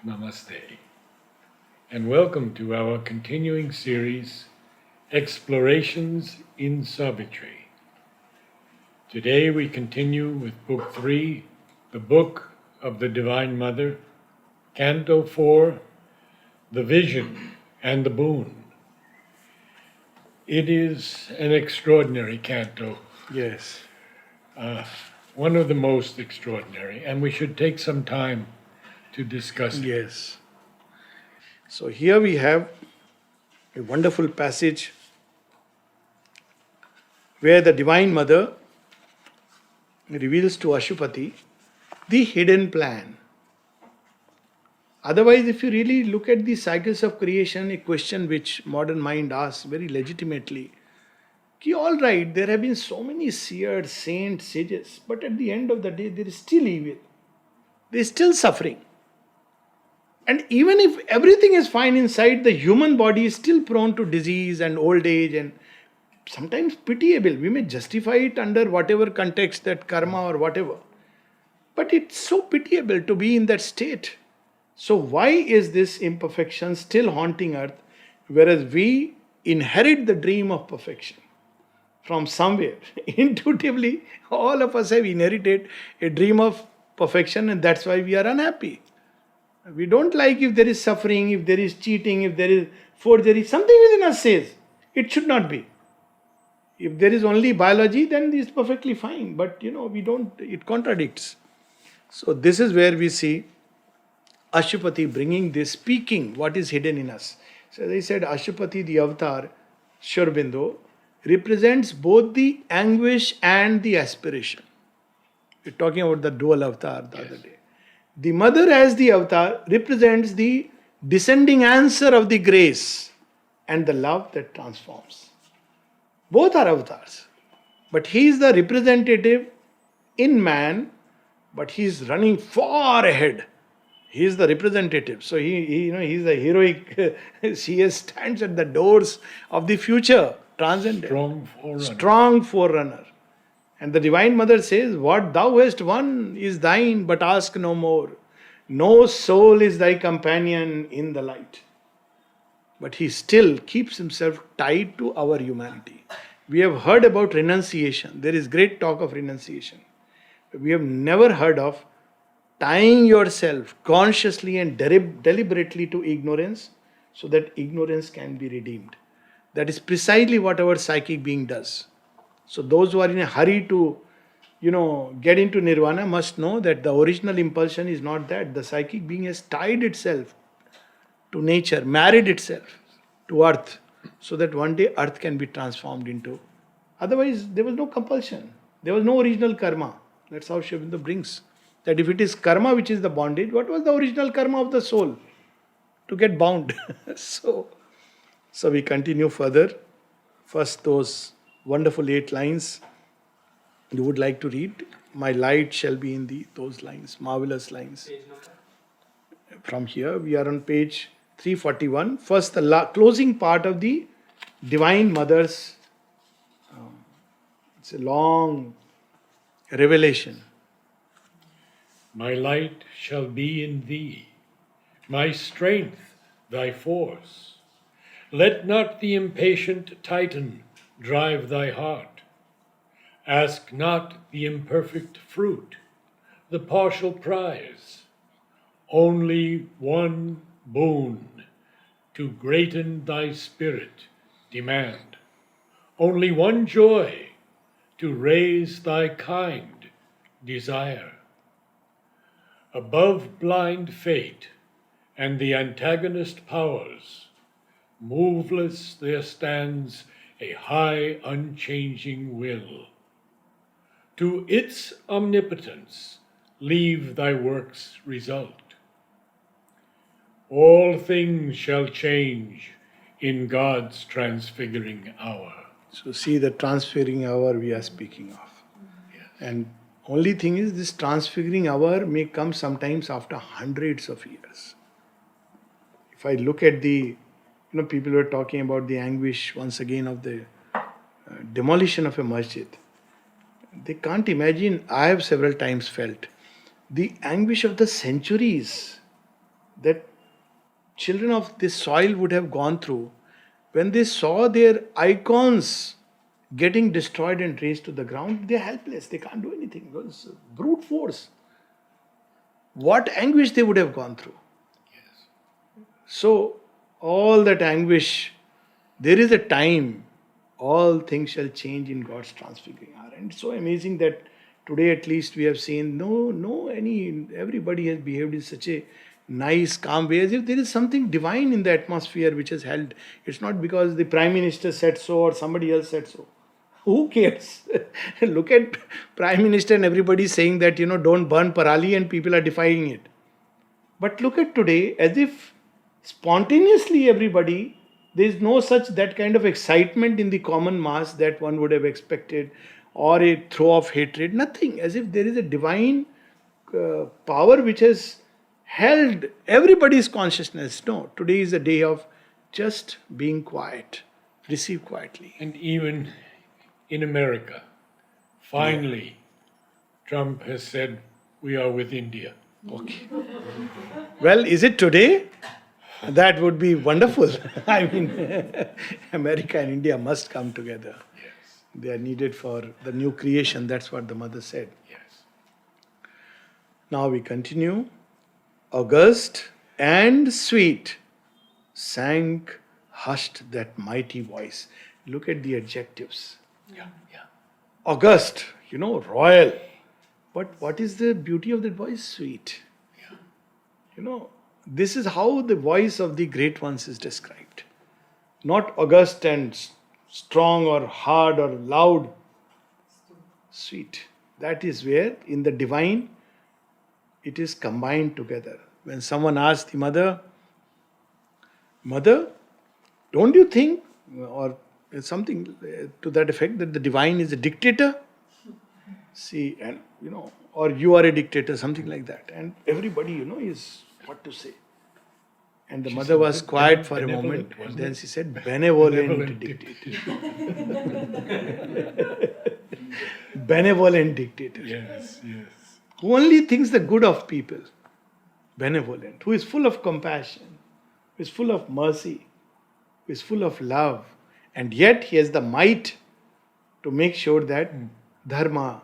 Namaste, and welcome to our continuing series, Explorations in Savitri. Today we continue with Book 3, the Book of the Divine Mother, Canto 4, the Vision and the Boon. It is an extraordinary canto, Yes. one of the most extraordinary, and we should take some time to discuss it. Yes. So here we have a wonderful passage where the Divine Mother reveals to Aswapati the hidden plan. Otherwise, if you really look at the cycles of creation, a question which modern mind asks very legitimately, all right, there have been so many seers, saints, sages, but at the end of the day, there is still evil. There is still suffering. And even if everything is fine inside, the human body is still prone to disease and old age and sometimes pitiable. We may justify it under whatever context, that karma or whatever. But it's so pitiable to be in that state. So why is this imperfection still haunting earth, whereas we inherit the dream of perfection from somewhere? Intuitively, all of us have inherited a dream of perfection, and that's why we are unhappy. We don't like if there is suffering, if there is cheating, if there is forgery. Something within us says it should not be. If there is only biology, then it's perfectly fine. But we don't, it contradicts. So this is where we see Aswapati bringing this, speaking what is hidden in us. So as I said, Aswapati, the avatar, Sri Aurobindo, represents both the anguish and the aspiration. We're talking about the dual avatar the other day. The mother as the avatar represents the descending answer of the grace and the love that transforms. Both are avatars. But he is the representative in man, but he is running far ahead. He is the representative. So he is a heroic, he stands at the doors of the future, transcendent. Strong forerunner. And the Divine Mother says, what thou hast won is thine, but ask no more. No soul is thy companion in the light. But he still keeps himself tied to our humanity. We have heard about renunciation. There is great talk of renunciation. We have never heard of tying yourself consciously and deliberately to ignorance so that ignorance can be redeemed. That is precisely what our psychic being does. So those who are in a hurry to, get into nirvana must know that the original impulsion is not that. The psychic being has tied itself to nature, married itself to earth, so that one day earth can be transformed into. Otherwise, there was no compulsion. There was no original karma. That's how Sri Aurobindo brings. That if it is karma which is the bondage, what was the original karma of the soul? To get bound. So we continue further. First, those wonderful 8 lines you would like to read. My light shall be in those lines, marvelous lines. From here, we are on page 341. First, the closing part of the Divine Mother's. It's a long revelation. My light shall be in thee, my strength thy force. Let not the impatient Titan drive thy heart. Ask not the imperfect fruit, the partial prize. Only one boon to greaten thy spirit demand. Only one joy to raise thy kind desire. Above blind fate and the antagonist powers, moveless there stands a high unchanging will. To its omnipotence leave thy work's result. All things shall change in God's transfiguring hour. So see the transfiguring hour we are speaking of. Yes. And only thing is, this transfiguring hour may come sometimes after hundreds of years. If I look at people were talking about the anguish once again of the demolition of a masjid. They can't imagine, I have several times felt, the anguish of the centuries that children of this soil would have gone through when they saw their icons getting destroyed and razed to the ground. They're helpless, they can't do anything. It was brute force. What anguish they would have gone through. So, all that anguish, there is a time all things shall change in God's transfiguring hour. And it's so amazing that today at least we have seen everybody has behaved in such a nice, calm way, as if there is something divine in the atmosphere which has held. It's not because the Prime Minister said so or somebody else said so. Who cares? Look at Prime Minister and everybody saying that, don't burn Parali, and people are defying it. But look at today, as if spontaneously everybody, there is no such that kind of excitement in the common mass that one would have expected, or a throw of hatred, nothing. As if there is a divine power which has held everybody's consciousness. No, today is a day of just being quiet, receive quietly. And even in America, finally, Trump has said, we are with India. Okay. Well, is it today? That would be wonderful. I mean, America and India must come together. Yes. They are needed for the new creation. That's what the mother said. Yes. Now we continue. August and sweet, sank, hushed that mighty voice. Look at the adjectives. Yeah. August, royal. But what is the beauty of that voice? Sweet. Yeah. This is how the voice of the great ones is described. Not august and strong or hard or loud. Sweet. That is where in the divine it is combined together. When someone asks the mother, don't you think, or something to that effect, that the divine is a dictator? See, and or you are a dictator, something like that. And everybody, is what to say. And the mother was quiet for a moment, and then she said, benevolent dictator. Benevolent dictator. Yes. Who only thinks the good of people. Benevolent. Who is full of compassion. Who is full of mercy. Who is full of love. And yet he has the might to make sure that dharma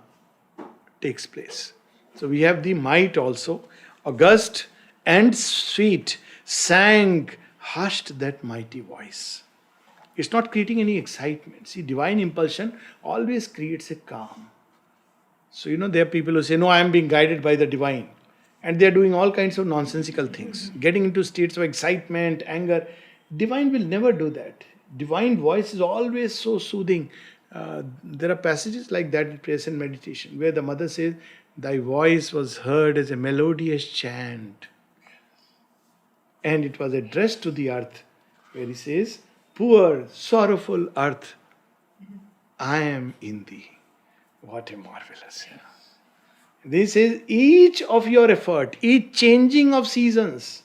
takes place. So we have the might also. August and sweet, sank, hushed that mighty voice. It's not creating any excitement. See, divine impulsion always creates a calm. So, there are people who say, no, I am being guided by the divine. And they are doing all kinds of nonsensical things, getting into states of excitement, anger. Divine will never do that. Divine voice is always so soothing. There are passages like that in prayer and meditation where the mother says, thy voice was heard as a melodious chant. And it was addressed to the earth, where he says, poor, sorrowful earth, I am in thee. What a marvelous. This is each of your effort, each changing of seasons,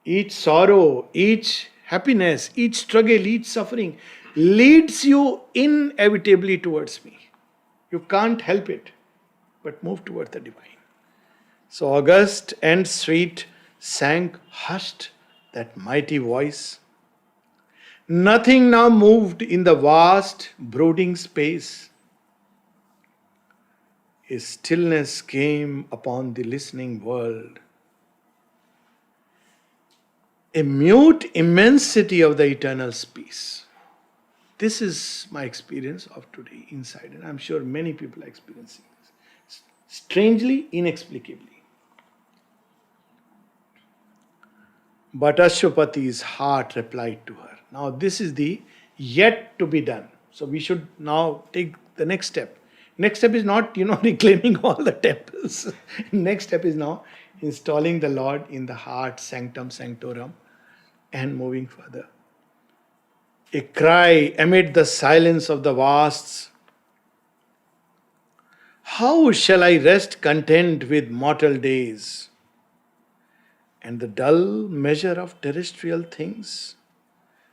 each sorrow, each happiness, each struggle, each suffering leads you inevitably towards me. You can't help it, but move towards the divine. So august and sweet, sank, hushed that mighty voice. Nothing now moved in the vast brooding space. A stillness came upon the listening world. A mute immensity of the eternal peace. This is my experience of today inside, and I'm sure many people are experiencing this. Strangely, inexplicably. But Aswapati's heart replied to her. Now this is the yet to be done. So we should now take the next step. Next step is not, reclaiming all the temples. Next step is now installing the Lord in the heart, sanctum sanctorum, and moving further. A cry amid the silence of the vasts. How shall I rest content with mortal days and the dull measure of terrestrial things?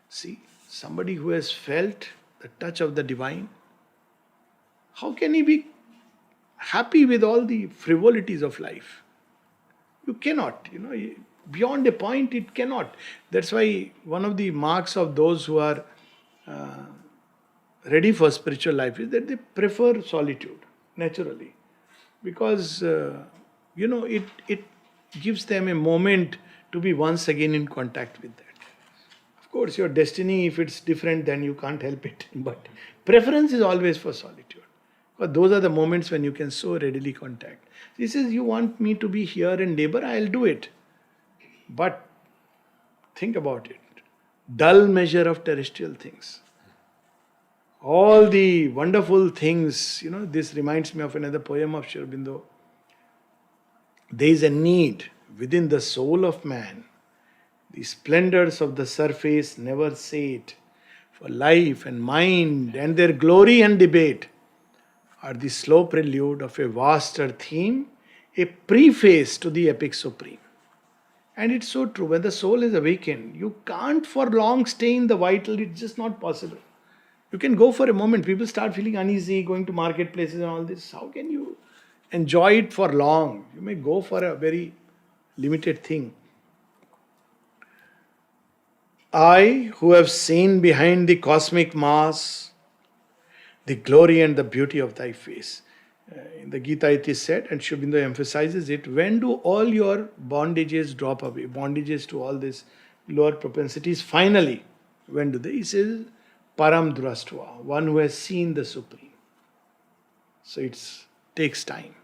See, somebody who has felt the touch of the divine, how can he be happy with all the frivolities of life? You cannot, beyond a point it cannot. That's why one of the marks of those who are ready for spiritual life is that they prefer solitude naturally, because it gives them a moment to be once again in contact with that. Of course, your destiny, if it's different, then you can't help it. But preference is always for solitude. Because those are the moments when you can so readily contact. He says, you want me to be here and neighbor, I'll do it. But think about it. Dull measure of terrestrial things. All the wonderful things, this reminds me of another poem of Sri Aurobindo. There is a need within the soul of man. The splendors of the surface never sate, for life and mind and their glory and debate are the slow prelude of a vaster theme, a preface to the epic supreme. And it's so true. When the soul is awakened, you can't for long stay in the vital. It's just not possible. You can go for a moment. People start feeling uneasy, going to marketplaces and all this. How can you enjoy it for long? You may go for a very limited thing. I, who have seen behind the cosmic mass the glory and the beauty of thy face. In the Gita it is said, and Sri Aurobindo emphasizes it, when do all your bondages drop away? Bondages to all these lower propensities, finally, when do they? He says, Param Drastva, one who has seen the Supreme. So it takes time.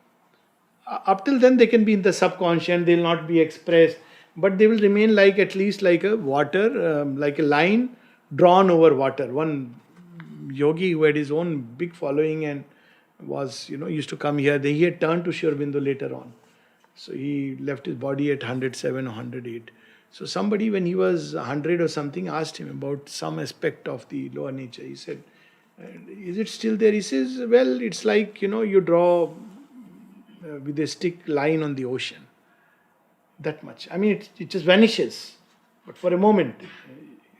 Up till then they can be in the subconscious, they will not be expressed, but they will remain like at least like a water, like a line drawn over water. One yogi who had his own big following and was, used to come here. He had turned to Sri Aurobindo later on. So he left his body at 107 or 108. So somebody, when he was 100 or something, asked him about some aspect of the lower nature. He said, is it still there? He says, well, it's like, you draw with a stick line on the ocean. That much. I mean, it just vanishes. But for a moment,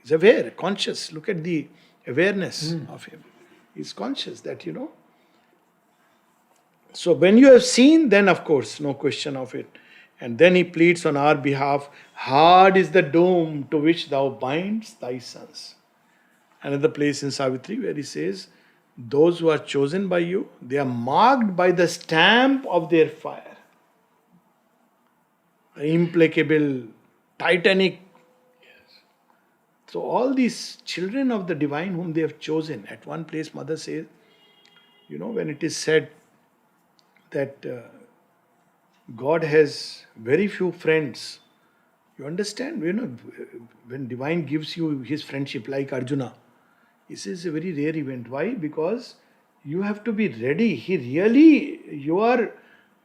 he's aware, conscious. Look at the awareness of him. He's conscious that, So when you have seen, then of course, no question of it. And then he pleads on our behalf, hard is the doom to which thou bindest thy sons. Another place in Savitri where he says, those who are chosen by you, they are marked by the stamp of their fire. The implacable, titanic. Yes. So all these children of the divine whom they have chosen, at one place Mother says, when it is said that God has very few friends, you understand, when divine gives you his friendship, like Arjuna, he says a very rare event. Why? Because you have to be ready.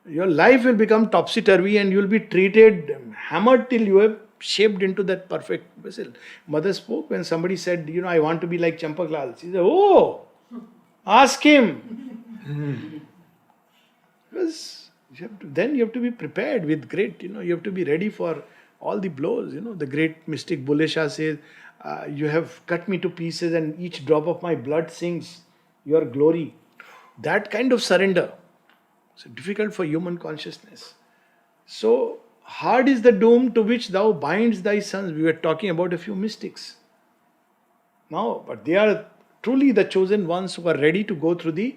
Your life will become topsy-turvy and you will be treated, hammered till you have shaped into that perfect vessel. Mother spoke when somebody said, I want to be like Champaklal. She said, oh, ask him. Because then you have to be prepared with great, you have to be ready for all the blows. The great mystic Bulle Shah says, you have cut me to pieces and each drop of my blood sings your glory. That kind of surrender. So difficult for human consciousness. So hard is the doom to which thou bindest thy sons. We were talking about a few mystics. Now, but they are truly the chosen ones who are ready to go through the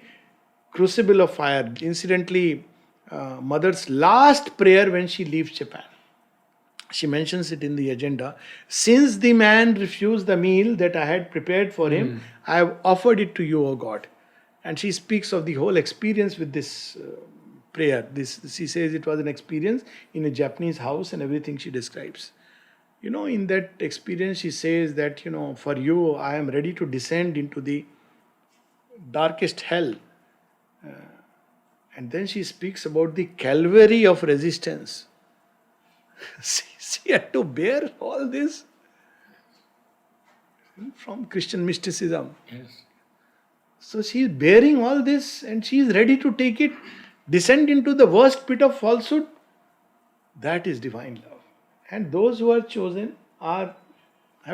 crucible of fire. Incidentally, Mother's last prayer when she leaves Japan, she mentions it in the agenda. Since the man refused the meal that I had prepared for him, I have offered it to you, O God. And she speaks of the whole experience with this prayer. She says it was an experience in a Japanese house and everything she describes. In that experience, she says that, for you, I am ready to descend into the darkest hell. And then she speaks about the Calvary of resistance. She had to bear all this from Christian mysticism. Yes. So she is bearing all this and she is ready to take it, descend into the worst pit of falsehood. That is divine love. And those who are chosen have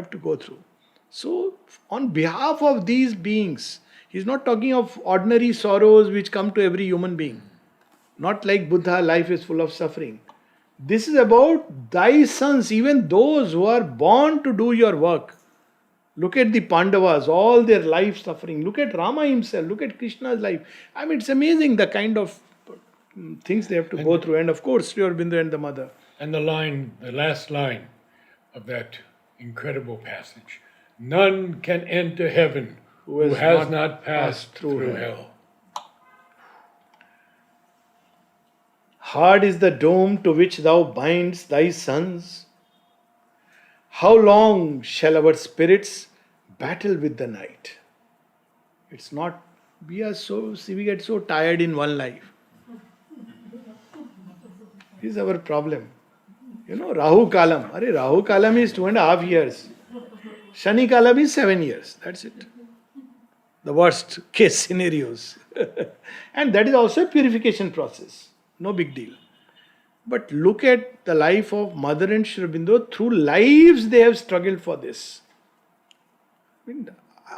to go through. So on behalf of these beings, he is not talking of ordinary sorrows which come to every human being. Not like Buddha, life is full of suffering. This is about thy sons, even those who are born to do your work. Look at the Pandavas, all their life suffering. Look at Rama himself. Look at Krishna's life. I mean, it's amazing the kind of things they have to go through. And of course, Sri Aurobindo and the mother. And the last line of that incredible passage: none can enter heaven who has not passed through hell. Hard is the doom to which thou bindest thy sons. How long shall our spirits battle with the night? It's not, we get so tired in one life. This is our problem. Rahu Kalam. Rahu Kalam is 2.5 years. Shani Kalam is 7 years. That's it. The worst case scenarios. And that is also a purification process. No big deal. But look at the life of Mother and Sri Aurobindo. Through lives they have struggled for this.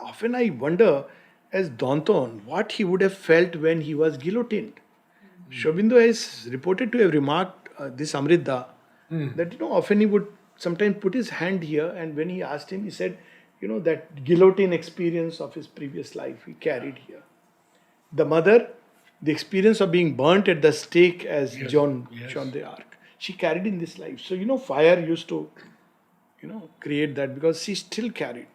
Often I wonder, as Danton, what he would have felt when he was guillotined. Sri Aurobindo is reported to have remarked this Amrita, that often he would sometimes put his hand here, and when he asked him, he said, that guillotine experience of his previous life he carried here. The mother, the experience of being burnt at the stake as John the Ark, she carried in this life. So, fire used to, create that, because she still carried.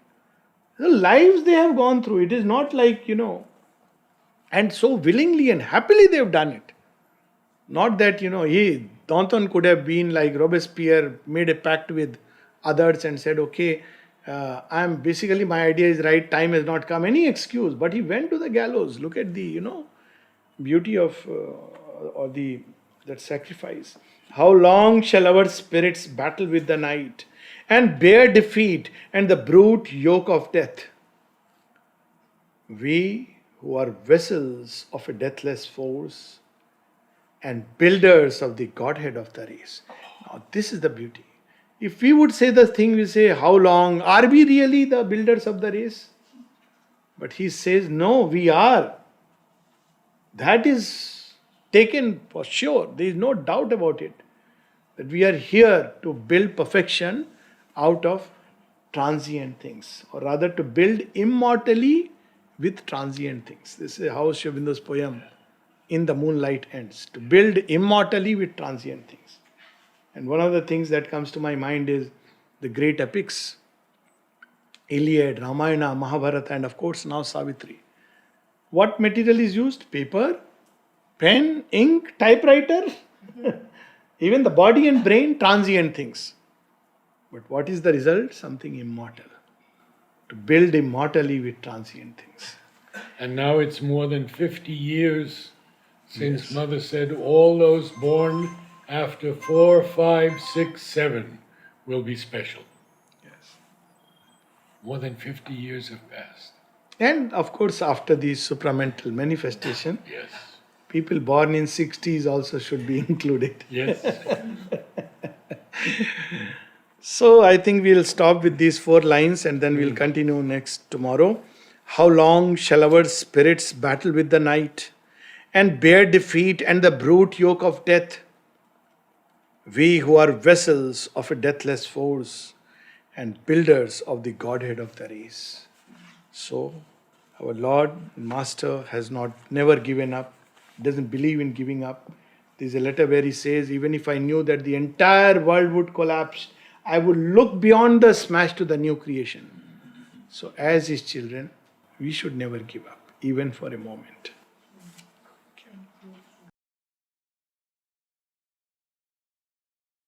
The lives they have gone through, it is not like, and so willingly and happily they have done it. Not that, Danton could have been like Robespierre, made a pact with others and said, okay, my idea is right, time has not come, any excuse. But he went to the gallows. Look at the, beauty of that sacrifice. How long shall our spirits battle with the night and bear defeat and the brute yoke of death? We who are vessels of a deathless force and builders of the Godhead of the race. Now this is the beauty. If we would say the thing, we say, how long? Are we really the builders of the race? But he says, no, we are. That is taken for sure. There is no doubt about it. That we are here to build perfection out of transient things. Or rather to build immortally with transient things. This is how Sri Aurobindo's poem In the Moonlight ends. To build immortally with transient things. And one of the things that comes to my mind is the great epics. Iliad, Ramayana, Mahabharata, and of course now Savitri. What material is used? Paper, pen, ink, typewriter. Even the body and brain, transient things. But what is the result? Something immortal. To build immortally with transient things. And now it's more than 50 years since Mother said all those born after 4, 5, 6, 7 will be special. Yes. More than 50 years have passed. And of course, after the supramental manifestation, Yes. people born in 60s also should be included. Yes. So I think we'll stop with these 4 lines and then we'll continue next tomorrow. How long shall our spirits battle with the night and bear defeat and the brute yoke of death? We who are vessels of a deathless force and builders of the Godhead of the race. So, our Lord and Master has never given up, doesn't believe in giving up. There's a letter where he says, even if I knew that the entire world would collapse, I would look beyond the smash to the new creation. So, as his children, we should never give up, even for a moment.